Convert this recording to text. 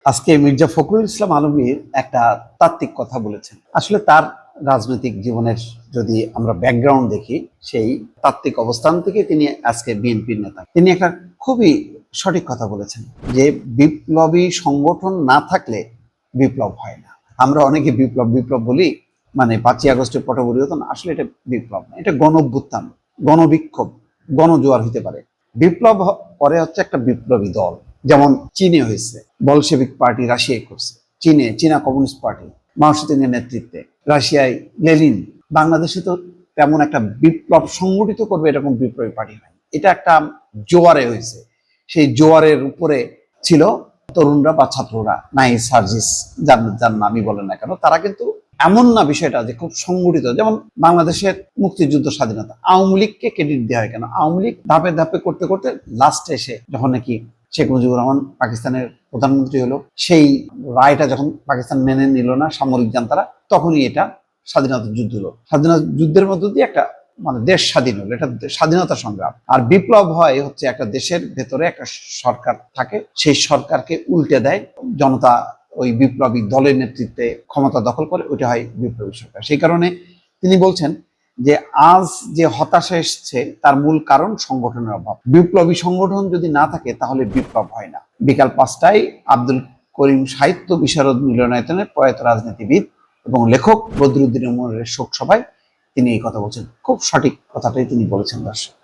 আজকে মির্জা ফখরুল ইসলাম আলমগীর একটা তাত্ত্বিক কথা বলেছেন। আসলে তার রাজনৈতিক জীবনের যদি আমরা ব্যাকগ্রাউন্ড দেখি, সেই তাত্ত্বিক অবস্থান থেকে তিনি আজকে বিএনপির নেতা। তিনি একটা খুবই সঠিক কথা বলেছেন যে বিপ্লবী সংগঠন না থাকলে বিপ্লব হয় না। আমরা অনেকে বিপ্লব বিপ্লব বলি, মানে 5ই আগস্টের পটপরিবর্তন, আসলে এটা বিপ্লব না, এটা গণঅভ্যুত্থান, গণবিক্ষোভ, গণজোয়ার হতে পারে। বিপ্লব পরে হচ্ছে একটা বিপ্লবী দল, যেমন চীনে হয়েছে, বলশেভিক পার্টি রাশিয়ায় করছে, চীনা কমিউনিস্ট পার্টি মাও সেতুংয়ের নেতৃত্বে, রাশিয়ায় লেনিন। বাংলাদেশে তো তেমন একটা বিপ্লব সংগঠিত করবে এরকম বিপ্লবী পার্টি নাই। এটা একটা জোয়ারে হয়েছে, সেই জোয়ারের উপরে ছিল তরুণরা বা ছাত্ররা, নাই সার্জিস যার নামই বলেন না কেন, তারা কিন্তু এমন না বিষয়টা যে খুব সংগঠিত। যেমন বাংলাদেশের মুক্তিযুদ্ধ স্বাধীনতা, আওয়ামী লীগকে ক্রেডিট দেওয়া হয় কেন? আওয়ামী লীগ ধাপে ধাপে করতে করতে লাস্টে এসে যখন নাকি শেখ মুজিবুর রহমান পাকিস্তানের প্রধানমন্ত্রী হলো, সেই রায়টা যখন পাকিস্তান মেনে নিল না, সামরিক জান্তারা, তখনই এটা স্বাধীনতা যুদ্ধ হলো। স্বাধীনতা যুদ্ধের মধ্য দিয়ে একটা মানে দেশ স্বাধীন হলো, এটা স্বাধীনতা সংগ্রাম। আর বিপ্লব হয় হচ্ছে একটা দেশের ভেতরে একটা সরকার থাকে, সেই সরকারকে উল্টে দেয় জনতা, ওই বিপ্লবী দলের নেতৃত্বে ক্ষমতা দখল করে, ওইটা হয় বিপ্লবী সরকার। সেই কারণে তিনি বলছেন যে আজ যে হতাশা এসছে তার মূল কারণ সংগঠনের অভাব। বিপ্লবী সংগঠন যদি না থাকে তাহলে বিপ্লব হয় না। বিকাল 5টায় আব্দুল করিম সাহিত্য বিশারদ মিলনায়তনে প্রয়াত রাজনীতিবিদ এবং লেখক বদরুদ্দিন উমরের শোক সভায় তিনি এই কথা বলছেন। খুব সঠিক কথাটাই তিনি বলেছেন দর্শক।